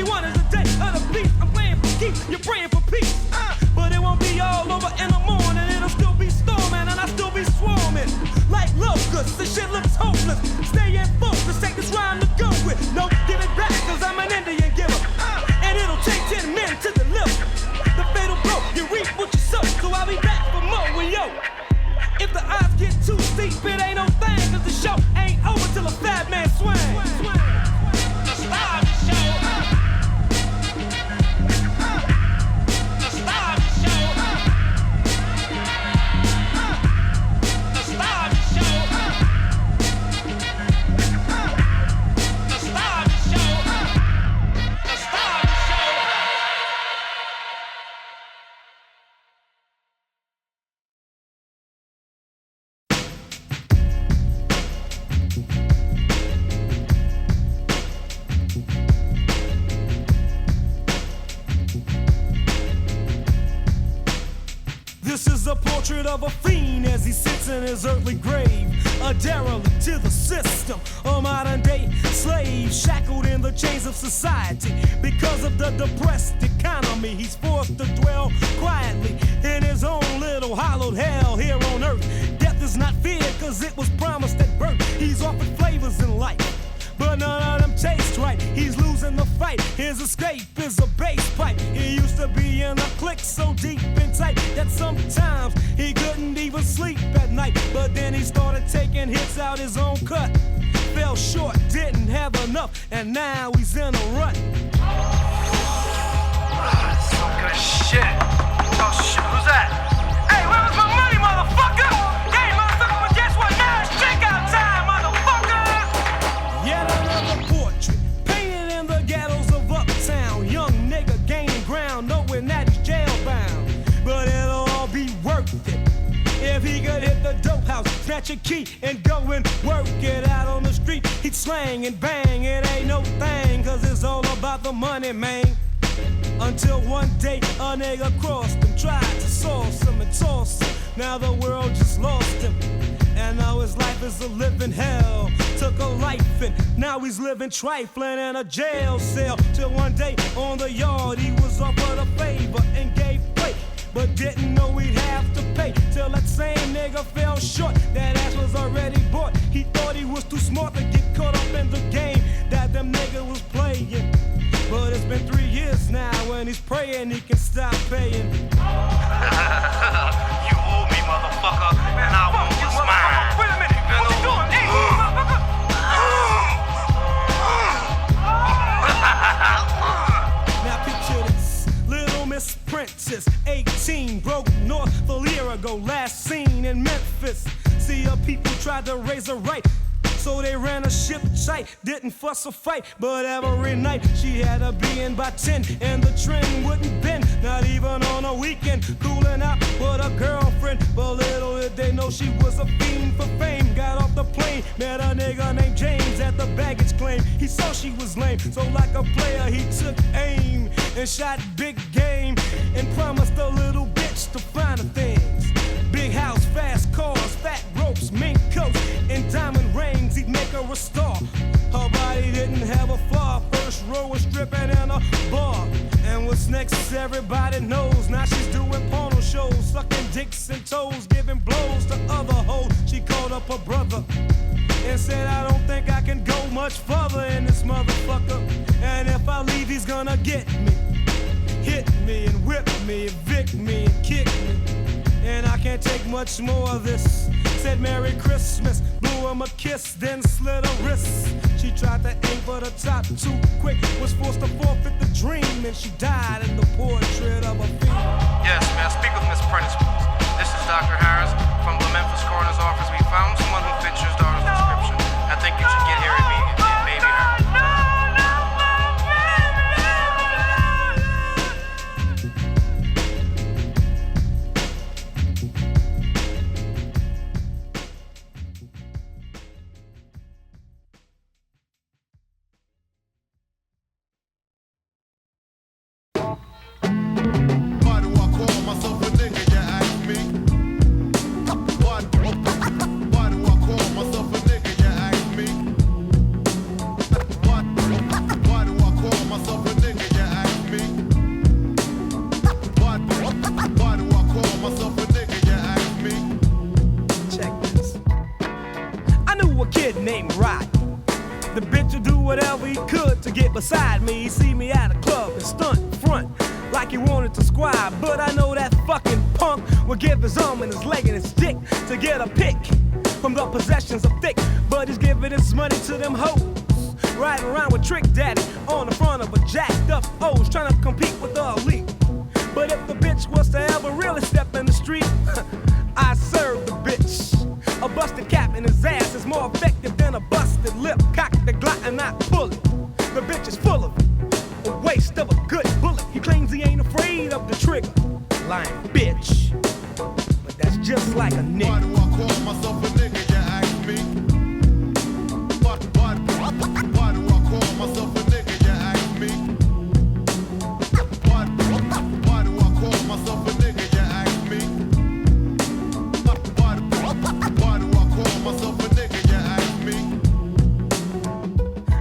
21 is the day of the beast. I'm playing for keeps, you're praying for peace. But it won't be all over in the morning. It'll still be storming and I'll still be swarming. Like locusts, the shit looks hopeless. Stay in focus, take this rhyme to go with. No, give it back, cause I'm an Indian giver. And it'll take 10 men to deliver. The fatal blow, you reap what you sow. So I'll be back for more when yo. If the odds get too steep, it ain't no thing. Cause the show ain't over till a fat man swing. The star of the show. The star of the show. The star of the show. The star of the show. The star of the show. This is a portrait of a fiend as he sits in his earthly grave. A derelict to the system, a modern day slave, shackled in the chains of society. Because of the depressed economy, he's forced to dwell quietly in his own little hollowed hell here on earth. Death is not feared, cause it was promised at birth. He's offered flavors in life, but none of them taste right. He's losing the fight. His escape is a bass pipe. He used to be in a clique so deep and tight that sometimes he couldn't even sleep at night. But then he started taking hits out his own cut. Fell short, didn't have enough, and now he's in a rut. Some good shit. Oh shit, who's that? Hey, where was my money, motherfucker? Hey, motherfucker, but guess what? Now it's checkout time, motherfucker! Yet another portrait, painted in the ghettos of uptown. Young nigga gaining ground, knowing that he's jailbound. But it'll all be worth it if he could hit the dope house, snatch a key, and go and work it out on the street. He'd slang and bang, it ain't no thing, cause it's all about the money, man. Until one day a nigga crossed him, tried to sauce him and toss him. Now the world just lost him, and now his life is a living hell. Took a life and now he's living trifling in a jail cell. Till one day on the yard he was offered a favor and gave play, but didn't know he'd have to pay. Till that same nigga fell short, that ass was already bought. He thought he was too smart to get caught up in the game that them niggas was playing. But it's been 3 years now, and he's praying he can stop paying. You owe me, motherfucker, and I want what's mine. Wait a minute, what you doing? Hey, motherfucker! Now picture this, little Miss Princess, 18, broke north a year ago, last seen in Memphis. See her people tried to raise her right, so they ran a ship tight, didn't fuss or fight. But every night she had to be in by 10, and the trend wouldn't bend, not even on a weekend. Cooling out with a girlfriend, but little did they know she was a fiend for fame. Got off the plane, met a nigga named James at the baggage claim. He saw she was lame, so like a player he took aim and shot big game, and promised a little bitch the finer things. Big house, fast cars, fat ropes, mink coats, and diamond rings, he'd make her a star. Her body didn't have a flaw, first row was stripping in a bar. And what's next everybody knows, now she's doing porno shows, sucking dicks and toes, giving blows to other hoes. She called up her brother and said, I don't think I can go much further in this motherfucker, and if I leave he's gonna get me, hit me and whip me, evict me and kick me, and I can't take much more of this. Said Merry Christmas, blew him a kiss, then slit her wrists. She tried to aim for the top too quick, was forced to forfeit the dream, and she died in the portrait of a fiend. Yes, may I speak with Miss Prentice, please? This is Dr. Harris from the Memphis Coroner's Office. We found someone who fits your daughter's description. I think you should get here immediately. It may be her. Why do I call myself a nigga, you ask me? kid named Rodney. The bitch would do whatever he could to get beside me. He see me at a club and stunt in front like he wanted to squab. But I know that fucking punk would give his arm and his leg and his dick to get a pick from the possessions of thick. But he's giving his money to them hoes, riding around with Trick Daddy on the front of a jacked up O's, trying to compete with the elite. But if the bitch was to ever really step in the street, I serve the bitch. A busted cap in his ass is more effective than a busted lip. Cock the Glock and not pull it. The bitch is full of it, a waste of a good bullet. He claims he ain't afraid of the trigger. Lying bitch. But that's just like a nigga. Why do I call myself a nigga, you ask me? Why do I call myself a nigga, you ask me? Why do I call myself a nigga, you ask me? Why do I call myself a nigga, you ask me?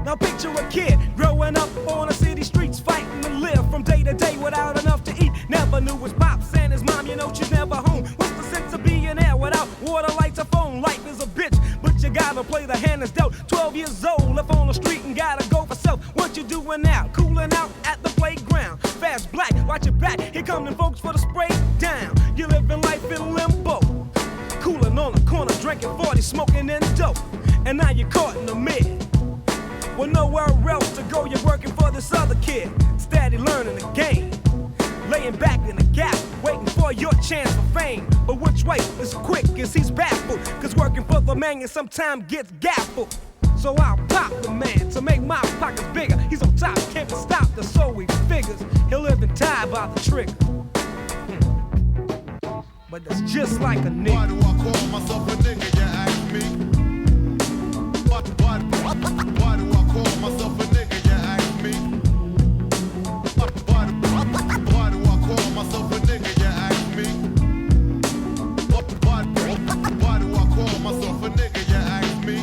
Now picture a kid growing up on the city streets, fighting to live from day to day without enough to eat. Never knew his pops and his mom, you know she's never home. What's the sense of being there without water, lights, or phone? Life is a bitch, but you gotta play the hand that's dealt. 12 years old, left on the street and gotta go for self. What you doing now? Cooling out at the playground. Fast black, watch your back. Here come them folks for the spray down. You living life in limbo, cooling on the corner, drinking 40, smoking in dope. And now you're caught in the mid. With nowhere else to go, you're working for this other kid, steady learning the game, laying back in the gap, waiting for your chance for fame. But which way is quick as he's baffled? Cause working for the man sometimes gets gaffled. So I'll pop the man to make my pockets bigger. He's on top, can't be stopped, so he figures he'll live and die by the trigger. But that's just like a nigga. Why do I call myself a nigga, you ask me? Why do I call myself a nigga, you ask me? Why do I call myself a nigga, you ask me? Why do I call myself a nigga, you ask me?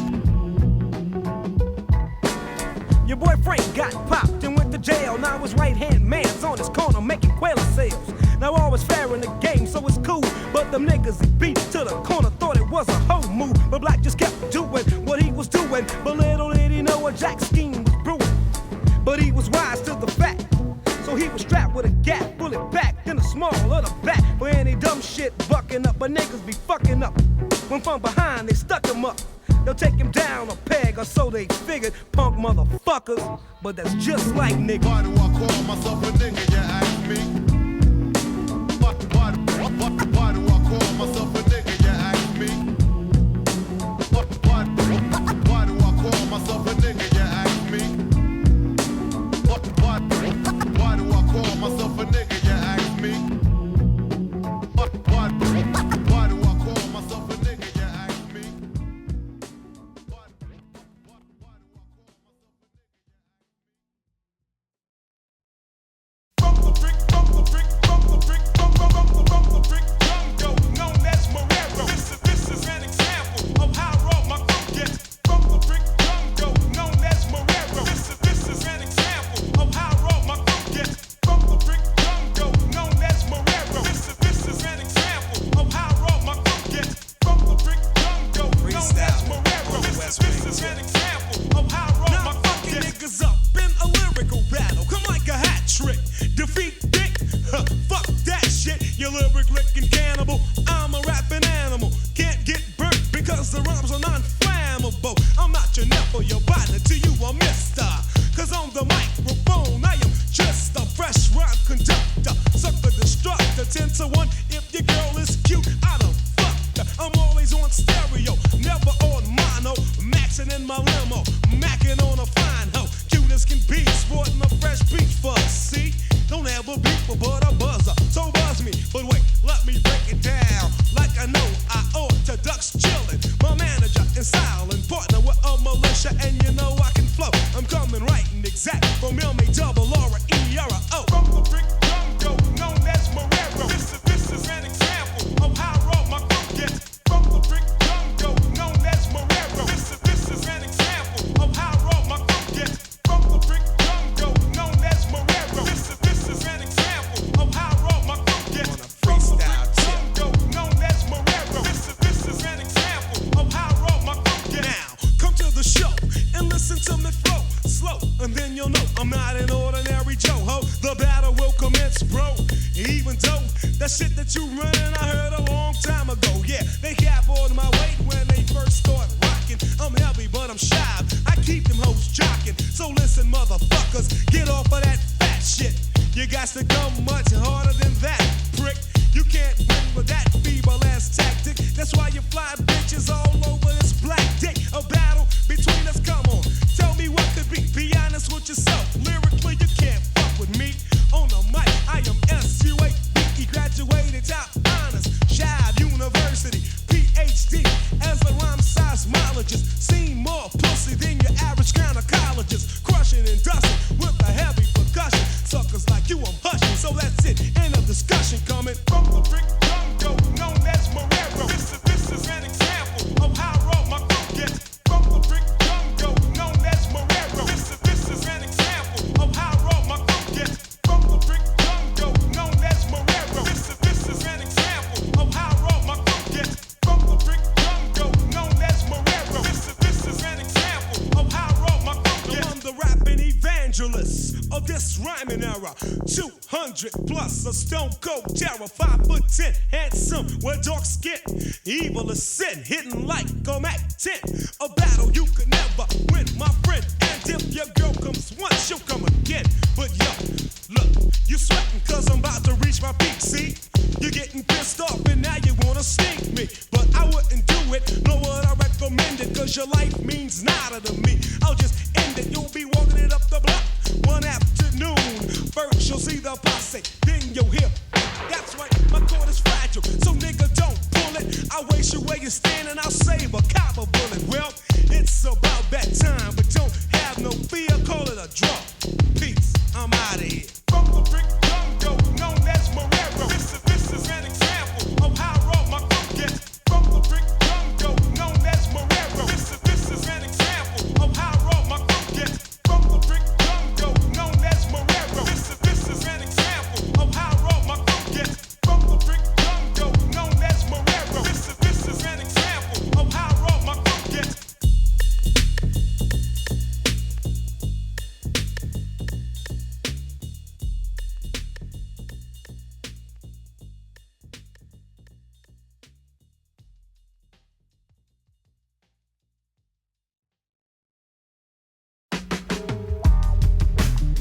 Your boy Frank got popped and went to jail. Now his right-hand man's on his corner making Quail sales. Now all was fair in the game, so it's cool. But them niggas he beat to the corner thought it was a hoe move. But Black just kept doing what he was doing. But little did he know a Jack scheme was brewing. But he was wise to the fact, so he was strapped with a gap, bullet packed in a small of the back. For any dumb shit bucking up, but niggas be fucking up. When from behind they stuck him up, they'll take him down a peg, or so they figured, punk motherfuckers. But that's just like niggas. Why do I call myself a nigga, you ask me? Why do I call myself a nigga, you ask me? Why do I call myself a nigga, you ask me? Why do I call myself a nigga, you ask me? Why do I call myself a nigga, you ask me? From the brick, jungle known as Marrero. This is an example of how raw my crew gets. From the brick jungle known as Marrero. This is an example of how raw my crew gets. From the brick jungle known as Marrero. This is an example of how raw my crew gets. From the brick jungle known as Marrero. This is an example of how raw my crew gets. Niggas up in a lyrical battle, come like a hat trick. Defeat dick, fuck that shit. You lyric licking cannibal, I'm a rapping animal. Can't get burnt because the rhymes are non-flammable. I'm not your nephew, your partner, to you a mister. Cause on the microphone I am just a fresh rhyme conductor. Sucker destructor, 10 to 1. If your girl is cute, I done fucked her. I'm always on stereo, never on mono. Maxing in my limo, macking on a fine hoe. Cute as can be, sporting a fresh beach fuzz. See, don't ever beep but a buzzer. So buzz me, but wait, let me break it down. Like I know I orthodox chillin'. My manager is silent, partner with a militia, and you know I can flow. I'm coming right and exact from M-A-double-R-E-R-O. From the brick jungle known as Marrero. This is an example of how raw my crew gets. From the brick jungle known as Marrero. This is an example of how raw my you'll know I'm not an ordinary Joe ho. The battle will commence, bro. Even though that shit that you running, I heard a long time ago. Yeah, they cap on my weight when they first start rocking. I'm heavy, but I'm shy. I keep them hoes jocking. So listen, motherfuckers, get off of that fat shit. You got to come much harder than that, prick. You can't win with that feeble ass tactic. That's why you fly bitches all over this black dick. A battle between us, come on. Tell me what could be. Be honest with yourself. Lyrically, you can't fuck with me. On the mic, I am S.U.A.B.E. graduated top honors. Shive University, Ph.D. as a rhyme seismologist. Seen more pussy than your average gynecologist. Crushing and dusting with a heavy percussion. Suckers like you, I'm hushing. So that's it. End of discussion coming From the brick jungle known as Marrero. This is an example of how raw my crew gets. From the brick jungle known as Marrero. This is an example of how raw my crew gets. From the brick jungle known as Marrero. This is an example of how raw my crew gets. From the brick jungle known as Marrero. This is an example of how raw my crew gets. I'm the rapping evangelist of this rhyming era. 200 plus a stone cold terror. 5'10", handsome with dark skin. Evil is sin, hitting like a Mac 10. A battle you could never win, my friend. And if your girl comes once, she'll come again. But yo, look, you sweating cause I'm about to reach my peak, see? You're getting pissed off and now you wanna sneak me. But I wouldn't do it, nor would I recommend it. Cause your life means nada to me. I'll just end it, you'll be walking it up the block one afternoon. First you'll see the posse, then you'll hear. That's right, my cord is fragile, so nigga don't pull it. I'll waste you where you stand and I'll save a copper bullet. Well, it's about that time, but don't have no fear, call it a draw. Peace, I'm out of here. From the brick jungle known as Marrero. This is an example of how raw my crew gets. From the brick jungle known as Marrero. This is an example of how raw my crew gets. From the brick jungle known as Marrero. This is an example of how raw my crew gets. From the brick jungle known as Marrero. This is an example of how raw my crew gets.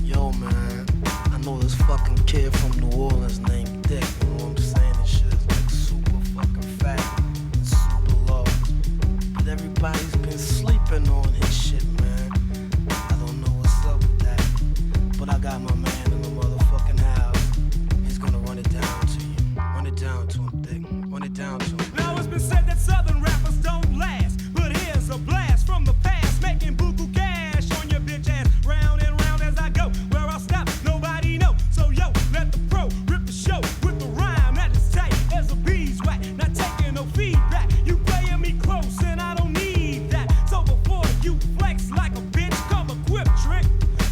Yo, man, I know this fucking kid from New Orleans named Dick. You know what I'm saying? This shit is like super fucking fat and super low. But everybody's been sleeping on his shit, man. I don't know what's up with that. But I got my man in the motherfucking house. He's gonna run it down to you. Run it down to him, Dick. Run it down to him. Now it's been said that southern rappers don't last, but here's a blast from the past, making buku cash on your bitch ass. Round and round as I go, where I'll stop, nobody know. So yo, let the pro rip the show with the rhyme that is tight as a beeswax. Not taking no feedback, you playing me close and I don't need that. So before you flex like a bitch, come equipped, trick,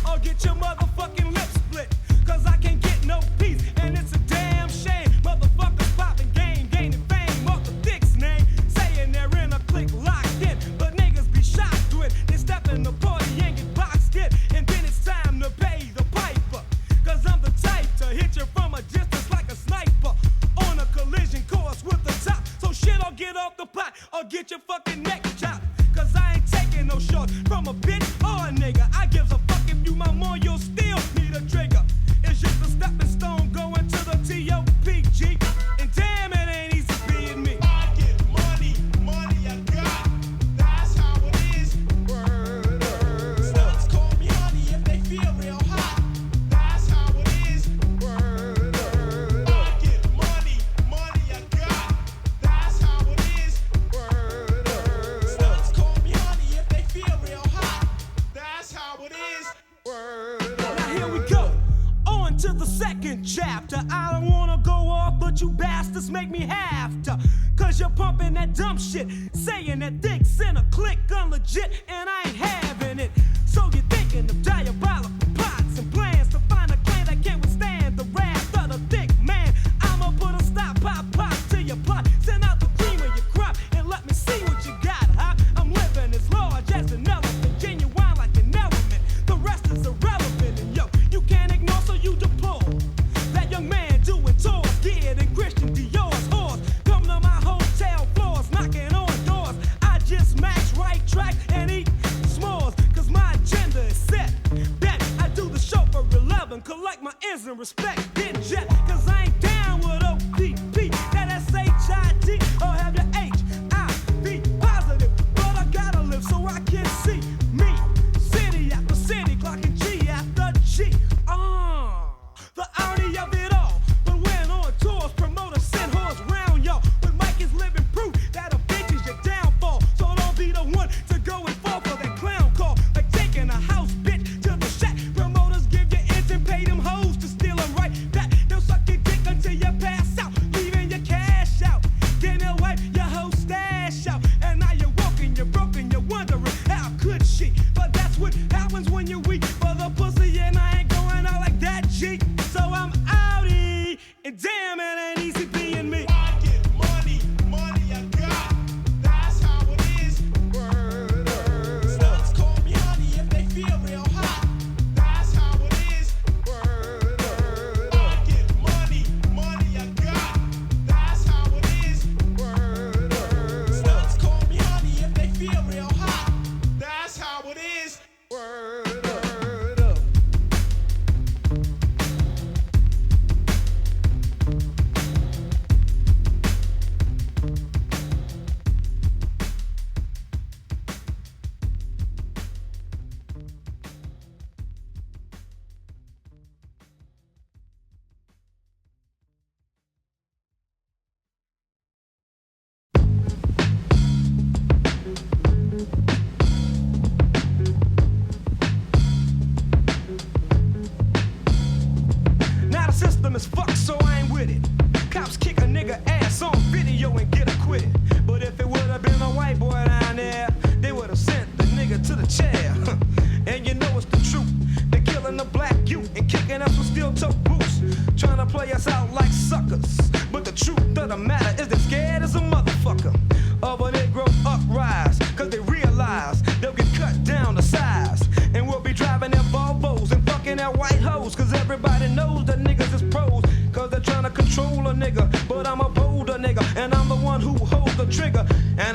or get your motherfucking lip split. Cause I can't get no peace, and it's a damn shame. Motherfuckers popping game, gaining fame off the dick's name, saying they're in a clique locked in, but niggas be shocked when they step in the party and get boxed in, and then it's time to pay the piper. Cause I'm the type to hit you from a distance like a sniper, on a collision course with the top. So shit, I'll get off the pot or get your fucking neck chopped. Cause I ain't taking no shorts from a bitch or a nigga. I gives a fuck if you my more, you'll still need a trigger. It's just a stepping stone going to the T.O.P.G. And damn, it ain't easy being me. I get money, money I got. That's how it is. Word, word. Sluts call me honey if they feel real hot. That's how it is. Word, word. I get money, money I got. That's how it is. Word, word. Sluts call me honey if they feel real hot. That's how it is. Word, Now here we go, on to the second chapter. I don't wanna go off, but you bastards make me have to. Cause you're pumping that dumb shit, saying that Dick's in a clique unlegit, and I ain't having it. So you're thinking of diabolical plots and plans to find a clan that can't withstand the wrath of the thick man. I'ma put a stop, pop to your plot. Send out the cream of your crop and let me see what you got, huh? I'm living as large as an elephant, genuine like an element. The rest is irrelevant.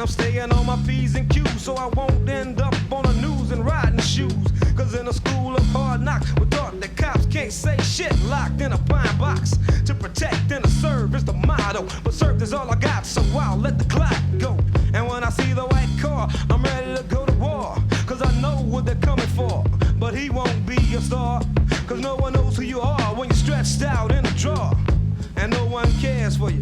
staying on my P's and Q's so I won't end up on the news and riding shoes. Cause in a school of hard knocks, we're taught that cops can't say shit. Locked in a pine box to protect and to serve is the motto. But served is all I got, so I'll let the clock go. And when I see the white car, I'm ready to go to war. Cause I know what they're coming for. But he won't be a star. Cause no one knows who you are when you're stretched out in a drawer. And no one cares for you.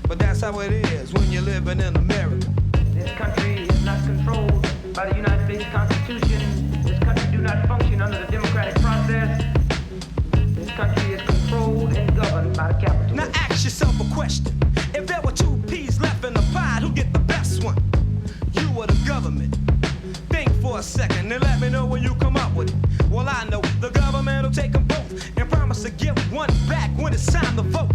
But that's how it is when you're living in America. This country is not controlled by the United States Constitution. This country do not function under the democratic process. This country is controlled and governed by the capital. Now ask yourself a question. If there were 2 peas left in the pie, who'd get the best one? You or the government? Think for a second and let me know when you come up with it. Well, I know the government will take them both and promise to give one back when it's time to vote.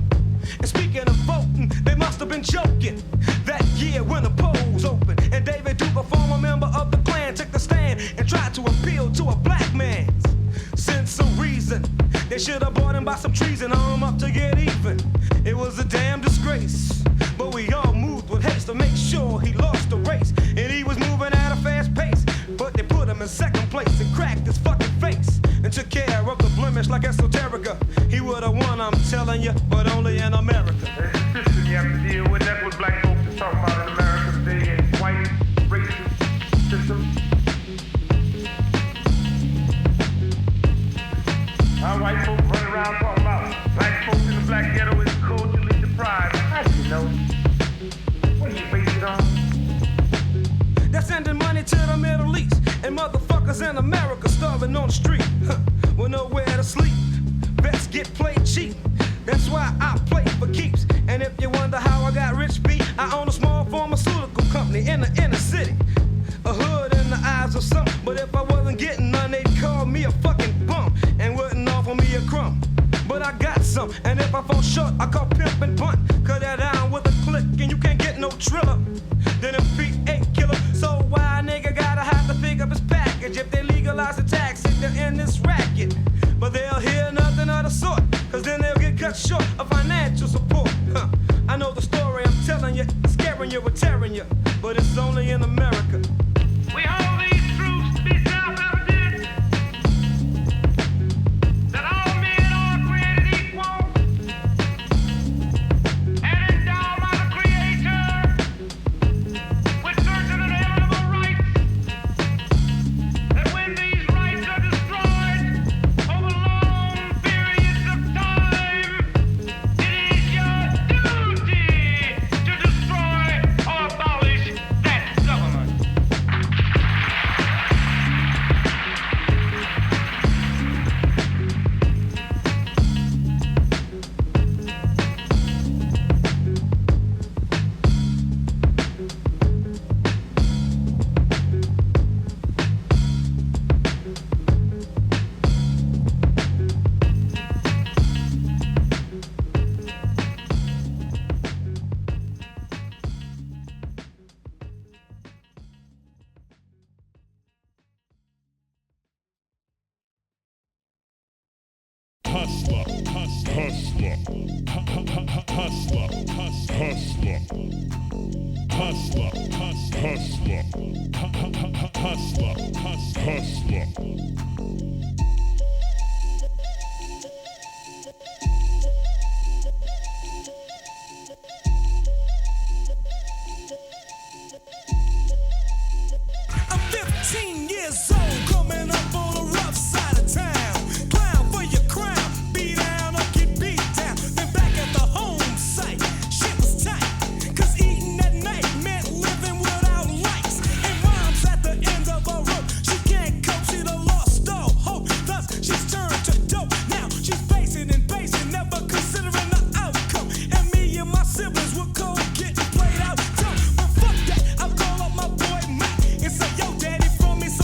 And speaking of voting, they must have been joking that year when the polls opened and David Duke, a former member of the Klan, took the stand and tried to appeal to a black man's sense of reason. They should have brought him by some treason, hung him up to get even. It was a damn disgrace, but we all moved with haste to make sure he lost the race. And he was moving at a fast pace, but they put him in second place and cracked his fucking face and took care of the blemish like esoterica. He would have won, I'm telling you, but only in America. There's a system you have to deal with. That's what black folks are talking about in America today. And white racist system. Our white folks run around talking about black folks in the black ghetto is culturally deprived. How do you know? What do you base it on? They're sending money to the Middle East, and motherfuckers in America starving on the street, with nowhere to sleep. Bets get played cheap. That's why I play for keeps. And if you wonder how I got rich, B, I own a small pharmaceutical company in the inner city. A hood in the eyes of some, but if I wasn't getting none, they'd call me a fucking bum and wouldn't offer me a crumb. But I got some, and if I fall short, I call pimp and bunt. Cut that down with a click, and you can't get no triller. Then if feet ain't killer, so why a nigga gotta have to pick up his package? If they legalize the tax, if they're in this racket. But they'll hear nothing of the sort, cause then they'll get cut short of financial support. I know the story I'm telling you, scaring you or tearing you, but it's only in America. We hold these truths to be self-evident, that all men are created equal and endowed by the Creator with certain inalienable rights, that when these rights are destroyed over long periods of time, it is your duty to destroy or abolish that government. Hustler, hustler, hustler, hustler, hustler, hustler, hustler, hustler, hustler. I'm 15 years old, coming up on the rough side of town. Clown for your crown, beat down or get beat down. Then back at the home site, shit was tight. Cause eating at night meant living without lights. And mom's at the end of a rope, she can't cope, she done lost all hope. Thus she's turned to dope. Now she's facing and facing, never considering the outcome. And me and my siblings were cold, getting played out dumb. But fuck that, I'll call up my boy Mac and say, yo, daddy, from me, so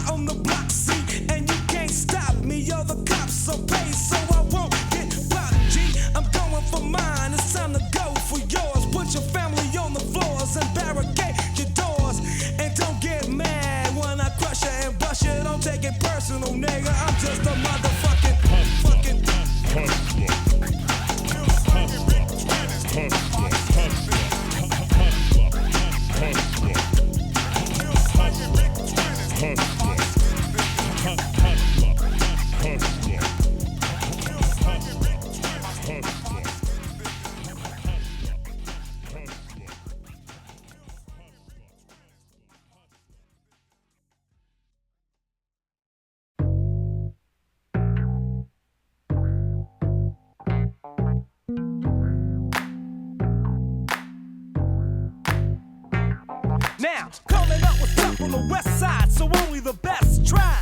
hot on the block, see, and you can't stop me. Yo, the cops are paid, so I won't get popped, G. I'm going for mine, it's time to go for yours. Put your family on the floors and barricade your doors. And don't get mad when I crush you and bust you. Don't take it personal, nigga. I'm just a motherfucking fucking Now, coming up with stuff on the west side, so only the best tried.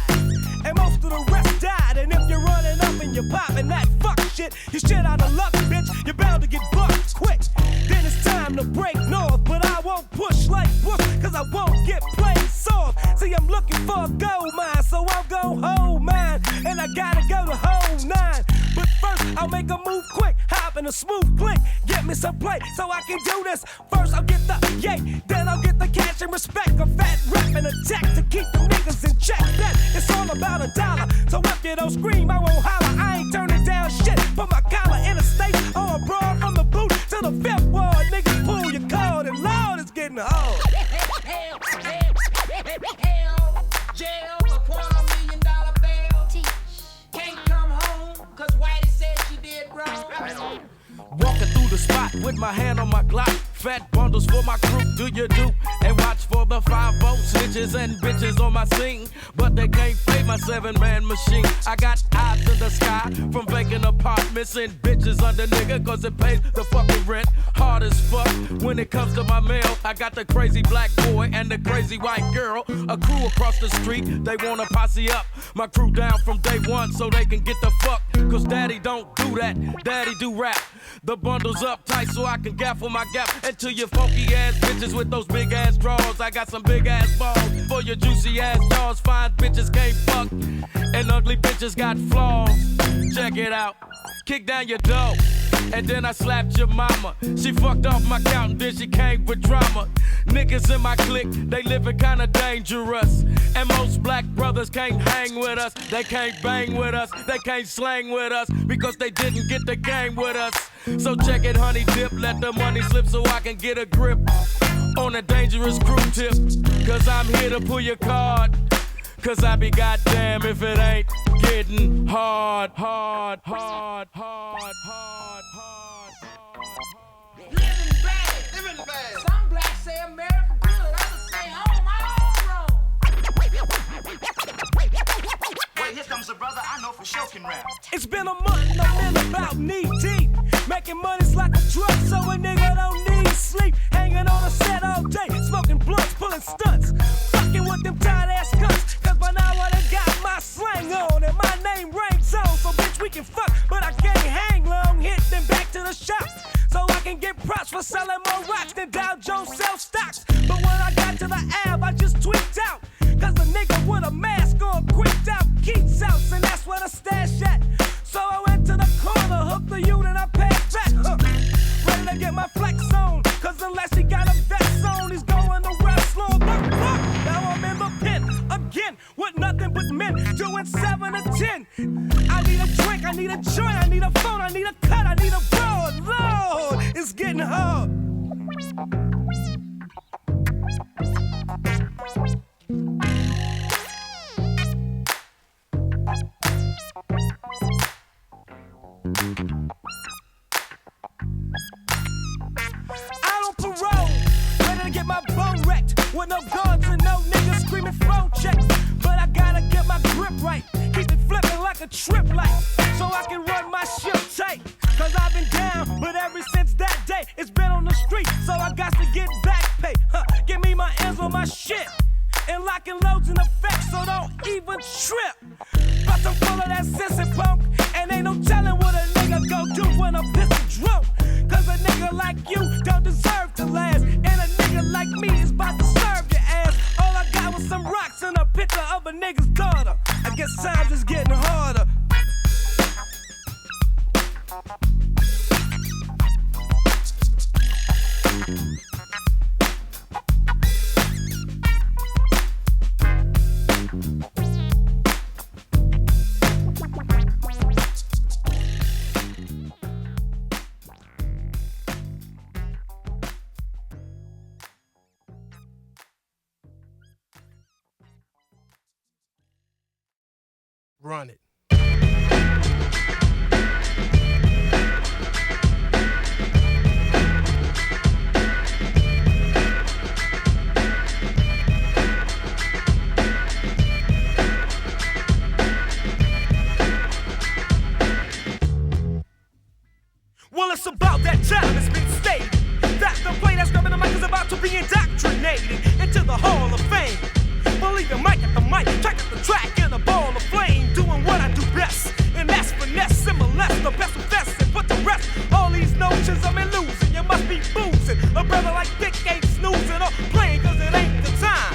And most of the rest died. And if you're running up and you're popping that fuck shit, you shit out of luck, bitch. You're bound to get bucked quick. Then it's time to break north. But I won't push like Bush, cause I won't get played soft. See, I'm looking for a gold mine, so I'll go hold mine. And I gotta go to hold 9. But first, I'll make a move quick, hop in a smooth click. Get me some play so I can do this. First, I'll get the yay, then I'll get the cash and respect. A fat rap and a tech to keep the niggas in check. Then it's all about $1. So if you don't scream, I won't holler. I ain't turning down shit. Put my collar in a state or abroad from the boot to the 5th ward. Niggas pull your card and Lord, it's getting hard. Hell, jail, a $250,000 bill. Can't come home, cause Whitey said she did wrong. Walking through the spot with my hand on my Glock. Fat bundles for my crew, do you do? And watch for the 5-0 snitches and bitches on my scene. But they can't play my 7-man machine. I got eyes in the sky from vacant apartments and bitches under nigga, cause it pays the fucking rent. Hard as fuck when it comes to my mail. I got the crazy black boy and the crazy white girl. A crew across the street, they wanna posse up. My crew down from day one so they can get the fuck. Cause daddy don't do that, daddy do rap. The bundle's up tight so I can gaffle my gap. And to your funky ass bitches with those big ass drawers, I got some big ass balls for your juicy ass jaws. Fine bitches can't fuck, and ugly bitches got flaws. Check it out, kick down your door, and then I slapped your mama. She fucked off my count and then she came with drama. Niggas in my clique, they living kinda dangerous. And most black brothers can't hang with us. They can't bang with us, they can't slang with us, because they didn't get the game with us. So check it, honey dip, let the money slip so I can get a grip on a dangerous crew tip. Cause I'm here to pull your card, cause I be goddamn if it ain't getting hard. Living bad. Some blacks say America good, others say home, all wrong. Wait, here comes a brother I know for sure can rap. It's been a month and I'm in about knee deep. Making money's like a drug, so a nigga don't need sleep. Hanging on a set all day, smoking blunts, pulling stunts. Fucking with them tight ass cunts, cause by now I done got my slang on. And my name rings on, so bitch we can fuck, but I can't hang long. Hit them back to the shop, so I can get props for selling more rocks than Dow Jones sells stocks. But when I got to the Ave, I just tweaked out, cause the nigga with a mask on creeped out Keats House, and that's where the stash at. So I went to the corner, hooked the unit, I passed back. Ready to get my flex on, cause unless he got a vest on, he's going to wrestle. Look, now I'm in the pen again, with nothing but men doing 7 to 10. I need a drink, I need a joint, I need a phone, I need a cut, I need a broad. Lord, it's getting hard. Out on parole, ready to get my bone wrecked, with no guards and no niggas screaming phone checks. But I gotta get my grip right, keep it flipping like a trip light, so I can run my shit tight. Cause I've been down, but ever since that day, it's been on the street, so I got to get back pay. Give me my hands on my shit, and locking loads in effect, so don't even trip. But I'm full of that sissy punk, and ain't no telling what a nigga go do when I'm pissed drunk. Cause a nigga like you don't deserve to last, and a nigga like me is about to serve your ass. All I got was some rocks and a picture of a a nigga's daughter. I guess times is getting harder. Run it. Well, it's about that time, it's been stated that the play that's grabbing the mic is about to be indoctrinated into the Hall of Fame. Believe in mic at the mic, track at the track, and a ball of flame. Doing what I do best, and that's finesse and molest. The best of best and put the rest. All these notions I'm losing, you must be boozing. A brother like Dick ain't snoozing or playing cause it ain't the time.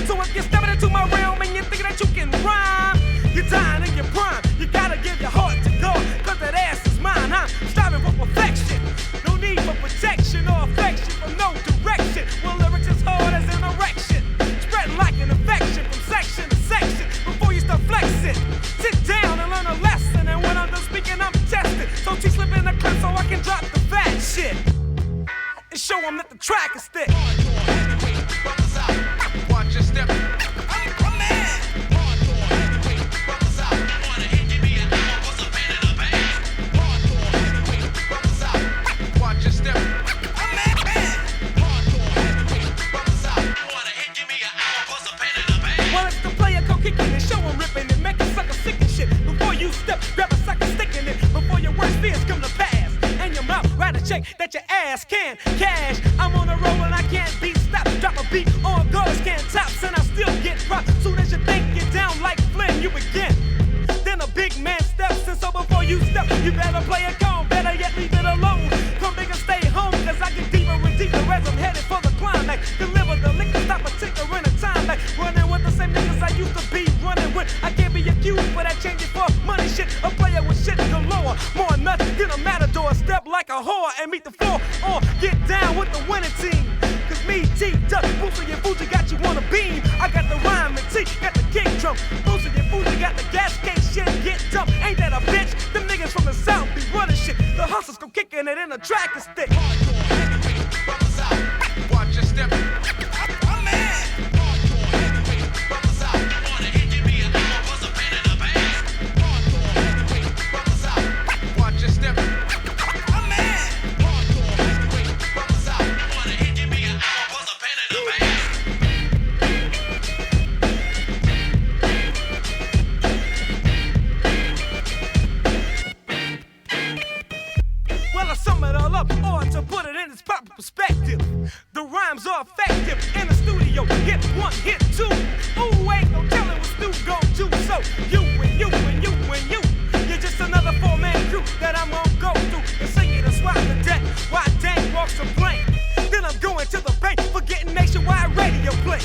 So if you're stepping into my realm and you're thinking that you can rhyme, you're dying in your prime. You gotta give your heart to God, cause that ass is mine. I'm striving for perfection. No need for protection or affection from no direction. Well, lyrics as hard as an erection. Spreading like an infection from section to section. Before you start flexing, sit down and learn a lesson. And when I'm done speaking, I'm tested. So T slip in the clip so I can drop the fat shit. And show them that the track is thick. Watch your step. Watch your step. Well, it's the player go kicking and show 'em ripping and make a sucker sick and shit. Before you step, grab a sucker stick in it. Before your worst fears come to pass. And your mouth write a check that your ass can cash. I'm on a roll and I can't be stopped. Drop a beat on guards, can't tops, and I still get rocked. Soon as you think you're down like Flynn, you begin. Then a big man steps in, so before you step, you better play it calm. Better yet, leave it alone. Come big and stay home, cause I get deeper and deeper as I'm headed for the climax. Deliver the liquor, stop a ticker in a time like running with the same niggas I used to be running with. I can't be accused for that changing for money shit. A player with shit galore. More nuts than a matador. Step like a whore and meet the floor. Or get down with the winning team. Cause me, T.H.I.C.K, Boosie and Fuji got you on a beam. I got the rhyme and T, got the kick drum. Boosie and Fuji got the gas cake shit. Get dumb, ain't that a bitch? Them niggas from the south be running shit. The hustlers go kicking it in a track and stick. Watch your step. Watch your step. Well, I sum it all up, or to put it in its proper perspective. The rhymes are effective in the studio. Hit one, hit two. Ooh, ain't no telling what Stu gon' do. So you and you and you and you, you're just another four-man crew that I'm gonna go through and sing it and swap the deck. Why dang walks a plane? Then I'm going to the bank for getting nationwide radio play.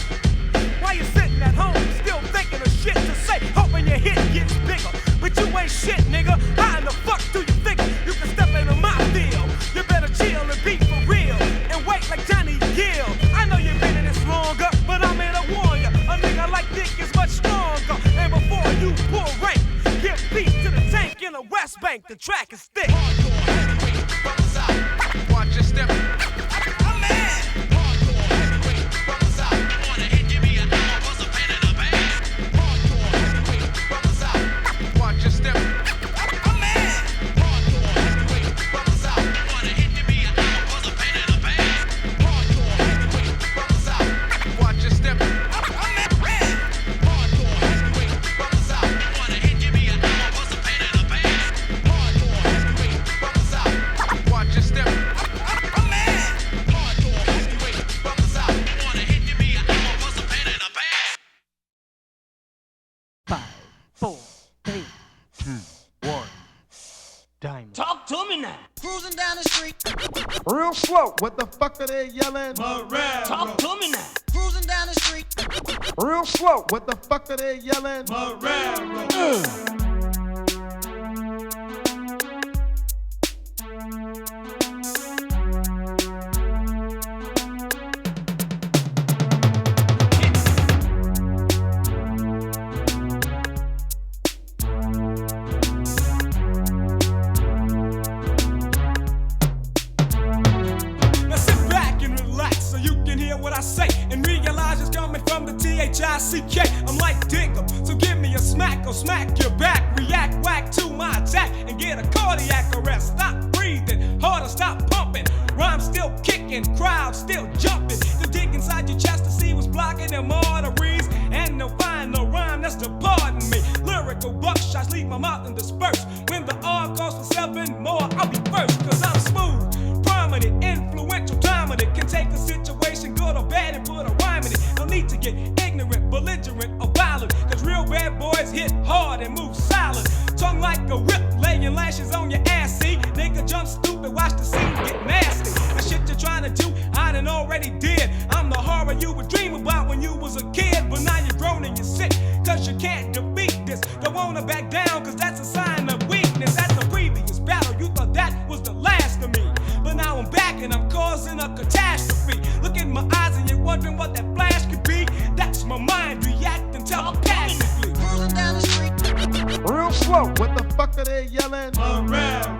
Why you sitting at home still thinking of shit to say, hoping your hit gets bigger? But you ain't shit, nigga. How in the fuck do you figure you can step into my field? You better chill and be for real and wait like Johnny Gill. I know you've been in this longer, but I'm here to warn ya. A nigga like Dick is much stronger. And before you pull rank, give peace to the tank in the West Bank. The track is thick. Watch your step. Watch your step. Watch your step. Watch your step. Talk to me now. Cruising down the street. Real slow. What the fuck are they yelling? Marrero. Talk to me now. Cruising down the street. Real slow. What the fuck are they yelling? Marrero. T.H.I.C.K. I'm like Niguh, so give me a smack or smack your back. React whack to my attack and get a cardiac arrest. Stop breathing, harder stop pumping. Rhyme still kicking, crowd still jumping. The dig inside your chest to see what's blocking them arteries. And no final rhyme, that's to pardon me. Lyrical buckshots leave my mouth and disperse. When the R calls for 7 more, I'll be first. Cause I'm smooth, prominent, influential, dominant. Can take a situation good or bad and put a rhyme in it. No need to get ignorant, belligerent, or violent. Cause real bad boys hit hard and move silent. Tongue like a whip, laying lashes on your ass, see? Nigga jump stupid, watch the scene get nasty. The shit you're trying to do, I done already did. I'm the horror you would dream about when you was a kid. But now you're grown and you're sick, cause you can't defeat this. Don't wanna back down, cause that's a sign of weakness. At the previous battle, you thought that was the last of me. But now I'm back and I'm causing a catastrophe. Look in my eyes and you're wondering what that flash could be. That's my mind reacting telepathically. Cruising down the street. Real slow. What the fuck are they yelling? Marrero.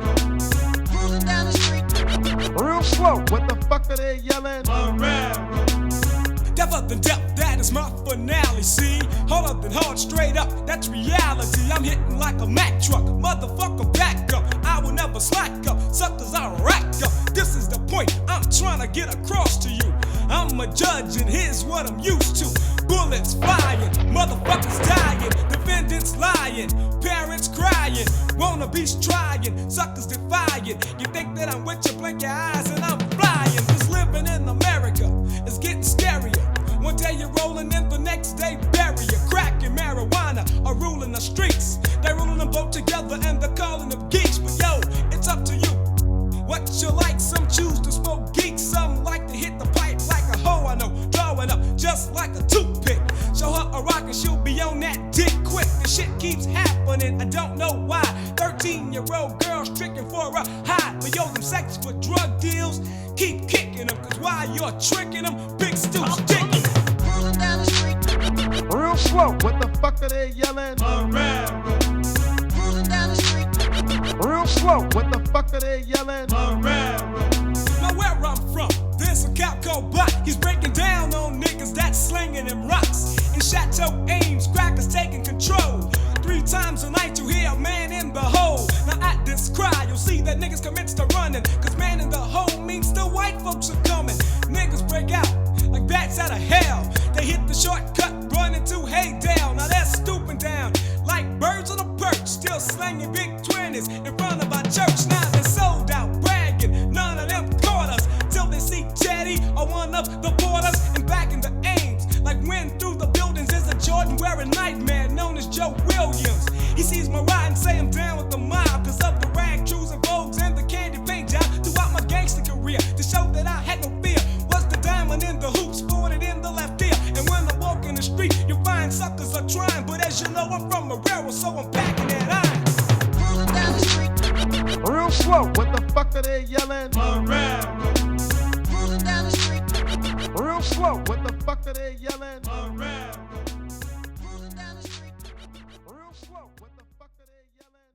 Cruising down the street. Real slow. What the fuck are they yelling? Marrero. Death up and death, that is my finale, see? Hold up and hard straight up, that's reality. I'm hitting like a Mack truck, motherfucker back up. I will never slack up, suckers I rack up. This is the point I'm trying to get across to you. I'm a judge and here's what I'm used to. Bullets flying, motherfuckers dying, defendants lying, parents crying, wannabes trying, suckers defying. You think that I'm with you, blink your eyes and I'm flying. Cause living in America is getting scarier. One day you're rolling in, the next day bury you. Crack and marijuana are ruling the streets. They're ruling them both together and they're calling them geeks. But yo, it's up to you. What you like, some choose to smoke geeks. Some like to hit the pipe like a hoe, I know. Drawing up just like a toothpick. Show her a rock and she'll be on that dick quick. The shit keeps happening, I don't know why. 13-year-old girls tricking for a high. But yo, them sex for drug deals, keep kicking them. Cause while you're tricking them, big stoops dicking. Cruising down the street. Real slow. What the fuck are they yelling? Marrero. Cruising down the street. Real slow. What the fuck are they yelling? Marrero. Now where I'm from, there's a cop called Bot. He's breaking down on niggas that's slinging them rocks. In Chateau Ames, crackers taking control. 3 times a night you hear a man in the hole. Now at this cry, you'll see that niggas commence to running. Cause man in the hole means the white folks are coming. Niggas break out like bats out of hell. They hit the shortcut, running to Haydale. Now they're stooping down like birds on a perch. Still slanging big 20s in front of our church. Now they're sold out, bragging. None of them caught us till they see Teddy or one of the porters. And back in the Ames, like wind through the buildings is a Jordan wearing nightmare known as Joe Williams. He sees my ride and say I'm down with the mob. Cause of the rag, trues and vogues and the candy paint job. Throughout my gangster career, to show that I had no fear, was the diamond in the hoop, sported in the left ear. And when I walk in the street, you find suckers are trying. But as you know, I'm from Marrero, so I'm packing that iron. Cruising down the street. Real slow. What the fuck are they yelling? Marrero. Cruising down the street. Real slow. What the fuck are they yelling? Marrero. Cruising down the street. Real slow. What the fuck are they yelling?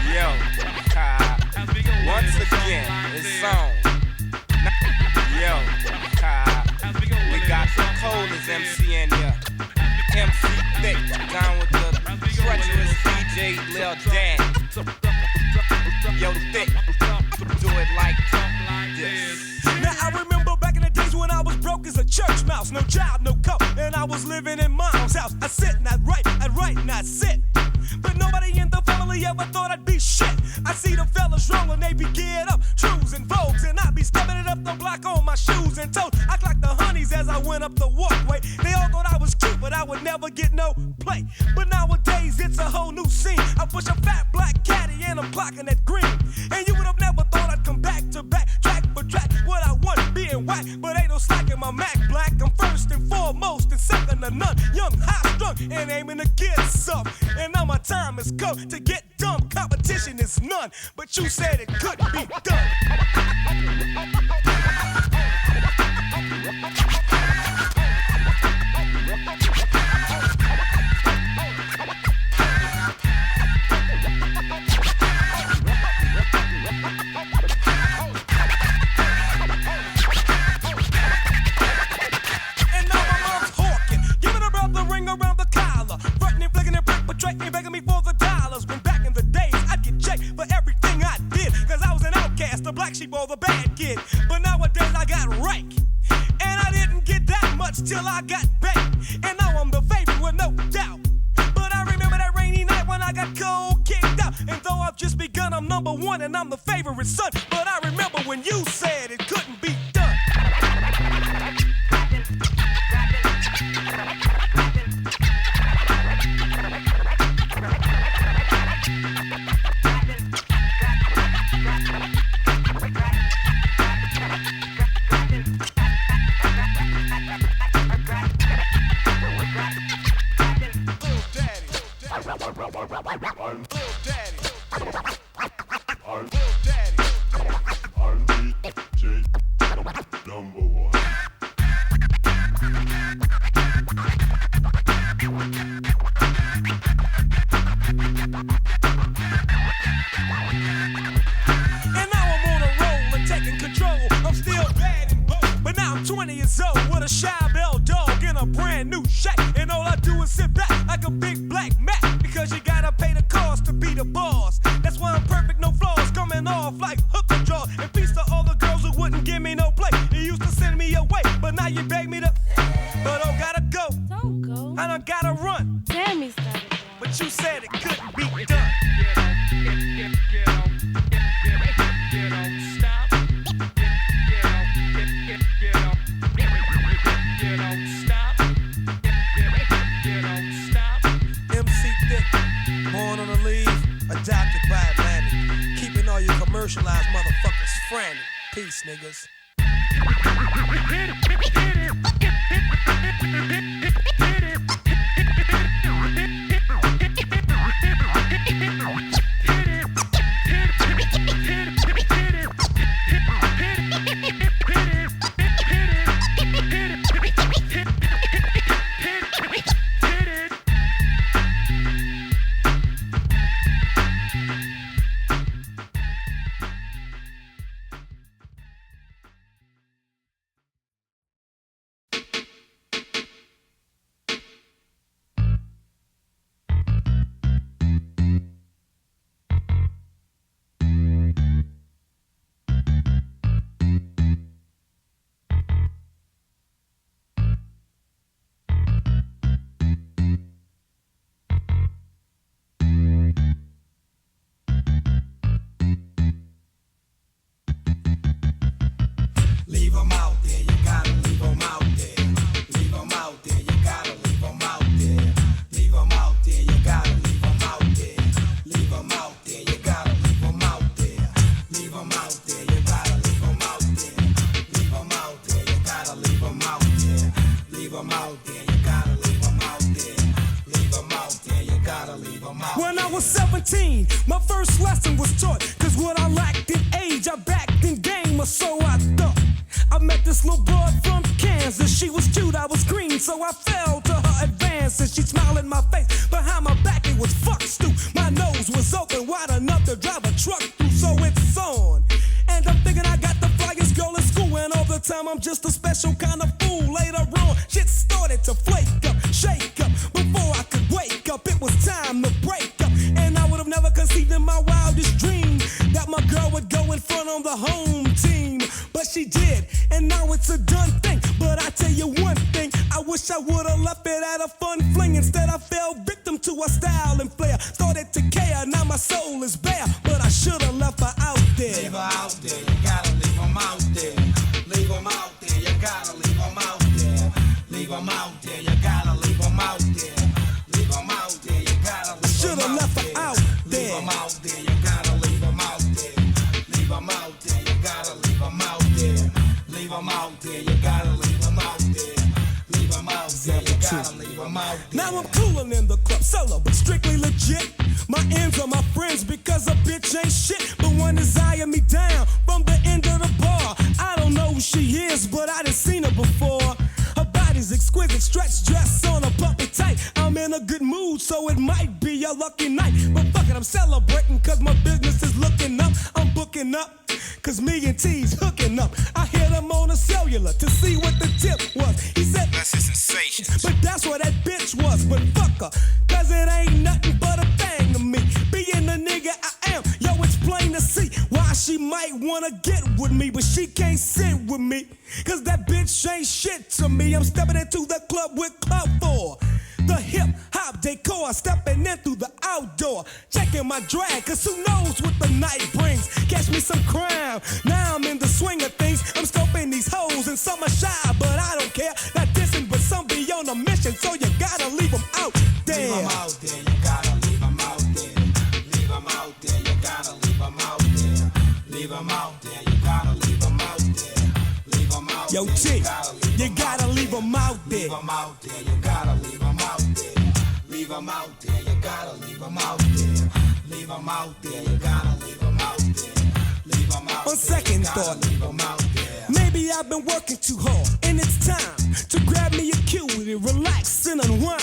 Yo, once again, it's on. Yo, we got the coldest MC in here. MC Thick, down with the treacherous DJ Lil Dan. Yo, Thick, do it like this. Now I remember back in the days when I was broke as a church mouse. No job, no coat, and I was living in mom's house. I sit, not write, I'd write, not sit. But nobody in the family ever thought I'd be shit. I see the fellas rolling, they be geared up, trues and vogues, and I be stepping it up the block on my shoes and toes. I clocked the honeys as I went up the walkway. They all thought I was cute, but play. But nowadays it's a whole new scene. I push a fat black caddy and I'm clocking that green. And you would have never thought I'd come back to back, track for track. What I want being white, but ain't no slack in my Mac black. I'm first and foremost and second to none. Young, high strung, and aiming to get some. And now my time has come to get dumb. Competition is none, but you said it couldn't be done. And begging me for the dollars. When back in the days I'd get checked for everything I did, cause I was an outcast, the black sheep or the bad kid. But nowadays I got rank, and I didn't get that much till I got baked. And now I'm the favorite with no doubt. But I remember that rainy night when I got cold kicked out. And though I've just begun, I'm number one and I'm the favorite son. But I remember when you said it couldn't be done. Peace, niggas. When I was 17, my first lesson was taught. Cause what I lacked in age, I backed in game, or so I thought. I met this little broad from Kansas. She was cute, I was green, so I fell to her advances. She smiled in my face, behind my back it was fuck stew. My nose was open wide enough to drive a truck through, so it's on. And I'm thinking I got the flyest girl in school, and all the time I'm just a special kind of fool. Later on, shit started to flake up, shake up. Before I could wake up, it was time to break up. And I would have never conceived in my wildest dream that my girl would go in front on the home team. But she did, and now it's a done thing. But I tell you one thing, I wish I would have left it at a fun fling. Instead I fell victim to her style and flair. Started to care, now my soul is bare. But I should have left her out there. Leave her out there, you gotta leave them out there. Leave them out there, you gotta leave them out there. Leave them out there, you gotta leave them out there. Leave them them out there, you gotta leave them out there. Leave them out there, you gotta leave them out there. Now I'm cooling in the club, solo, but strictly legit. My ends are my friends because a bitch ain't shit. But one desire me down from the end of the bar. I don't know who she is, but I done seen her before. Her body's exquisite, stretch dress on a puppy tight. I'm in a good mood, so it might be a lucky night. But fuck it, I'm celebrating cause my business is looking up. I'm booking up, cause me and T's hooking up. I hit him on a cellular to see what the tip was. He said, That's just sensations. but that's what that bitch was. But fuck her, cause it ain't nothing but a thing to me. Being the nigga I am, yo, it's plain to see why she might wanna get with me, but she can't sit with me. Cause that bitch ain't shit to me. I'm stepping into the club with Club 4. The hip hop decor, stepping in through the outdoor, checking my drag, cause who knows what the night brings. Catch me some crime, now I'm in the swing of things. I'm scoping these hoes and some are shy, but I don't care. Not dissing, but some be on a mission, so you gotta leave them out there. Leave them out there, you gotta leave them out there. Leave them out there, you gotta leave them out there. Leave them out there, you gotta leave them out there. Leave them out Yo, there, T, you gotta leave them out there. Leave them out there, you gotta leave them out there. Leave them out there, you gotta leave them out there. Leave them out there, you gotta leave them out there. Leave them out there. On second thought, Leave them out there. maybe I've been working too hard, and it's time to grab me a cutie, relax and unwind,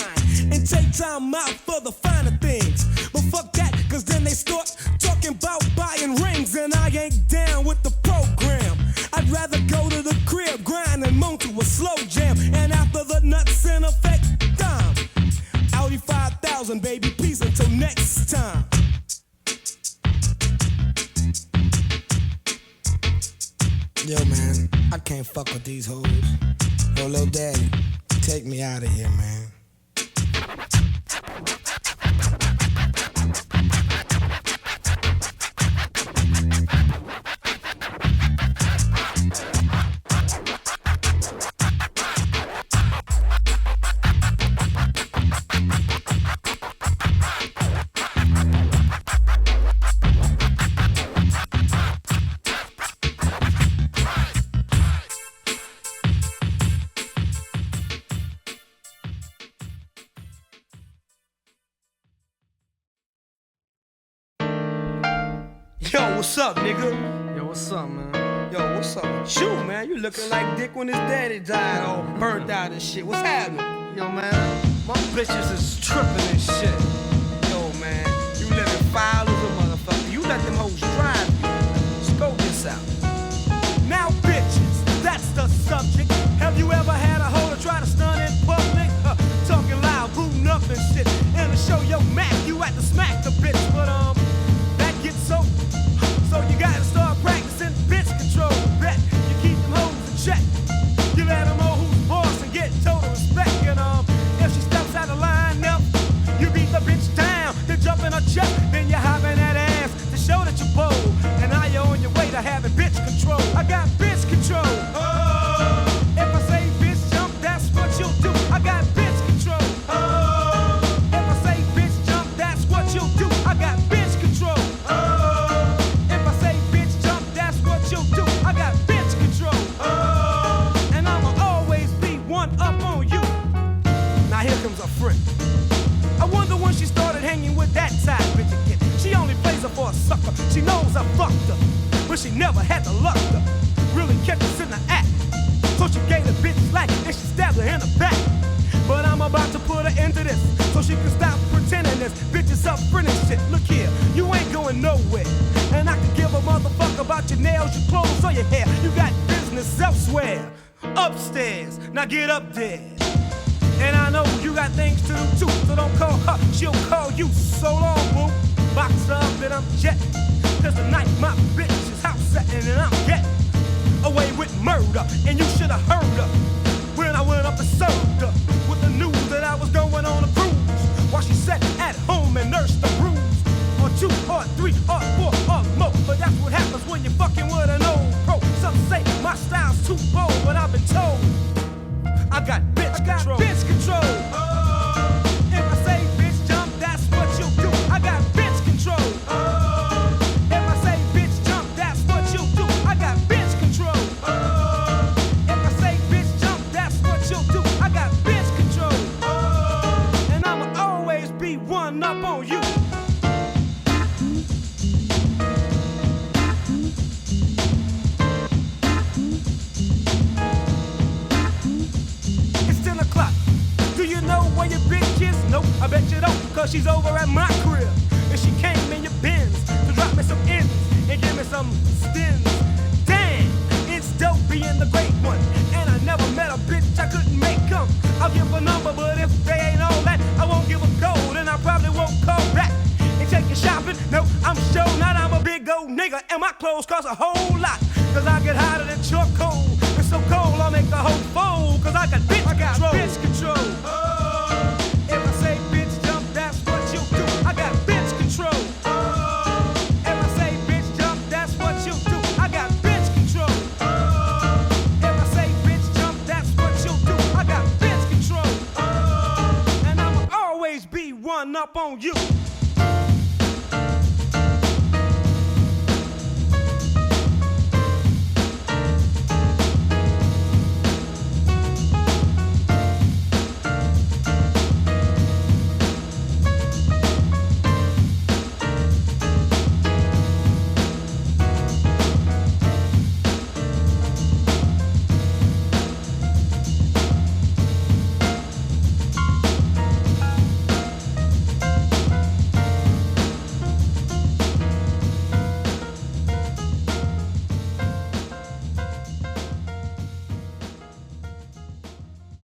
and take time out for the finer things. But fuck that, cause then they start talking about buying rings, and I ain't down with the program. I'd rather go to the crib, grind and moan to a slow jam, and after the nuts in effect, dime. Audi 5000, baby, peace until next time. Yo, man, I can't fuck with these hoes. Yo, Lil Daddy, take me out of here, man. Yo, what's up, nigga? Yo, what's up, man? Yo, what's up with you, man? You looking like Dick when his daddy died, all burnt out and shit. What's happening? Yo, man, my bitches is tripping and shit. Yo, man, you living foul as a motherfucker. You let them hoes drive you. Scope this out. Now, bitches, that's the subject. Have you ever had a hoe to try to stun in public? Talking loud, booting up and shit. And to show your Mac, you had to smack the bitch. But, that gets so you gotta start practicing bitch control. Bet you keep them hoes in check. You let them know who's boss and get total respect. And if she steps out of line, now you beat the bitch down, then jump in her chest, then you hop in that ass to show that you're bold. And now you're on your way to having bitch control. I got bitch control. Oh, if I say bitch jump, that's what you'll do. I got bitch control. Oh, if I say bitch jump, that's what you'll do. I got bitch control. Oh. I got bitch control. And I'ma always be one up on you. Now here comes a friend. I wonder when she started hanging with that side bitch again. She only plays her for a sucker. She knows I fucked her, but she never had the luck to really catch us in the act. So she gave the bitch slack and she stabbed her in the back. But I'm about to put an end to this, so she can stop pretending this bitch is up friending shit. Look here, you ain't going nowhere, and I can give a motherfucker about your nails, your clothes, or your hair. You got business elsewhere, upstairs. Now get up there. And I know you got things to do too, so don't call her, she'll call you. So long, boo. Box up and I'm jetting, cause tonight my bitch is house setting and I'm getting away with murder. And you should have heard her when I went up and served her with the news that I was going on a cruise, while she sat at home and nursed the bruise. Or 2 or 3 or 4 or more. But that's what happens when you're fucking with an old pro. Some say my style's too bold, but I've been told I got bitch control. Bitch control. If I say bitch jump, that's what you'll do. I got bitch control. If I say bitch jump, that's what you'll do. I got bitch control. I bet you don't, cause she's over at my crib. And she came in your bins to drop me some ends and give me some stins. Damn, it's dope being the great one. And I never met a bitch I couldn't make come. I'll give a number, but if they ain't all that, I won't give a gold, and I probably won't call back. And take you shopping? No, I'm sure not. I'm a big old nigga, and my clothes cost a whole lot. Cause I get hotter than charcoal. It's so cold, I'll make the whole fold. Cause I got bitch control. Bitch control. Oh, if I say bitch jump, that's what you do. I got bitch control. Oh, if I say bitch jump, that's what you do. I got bitch control. Oh, if I say bitch jump, that's what you do. I got bitch control. Oh, and I'ma always be one up on you.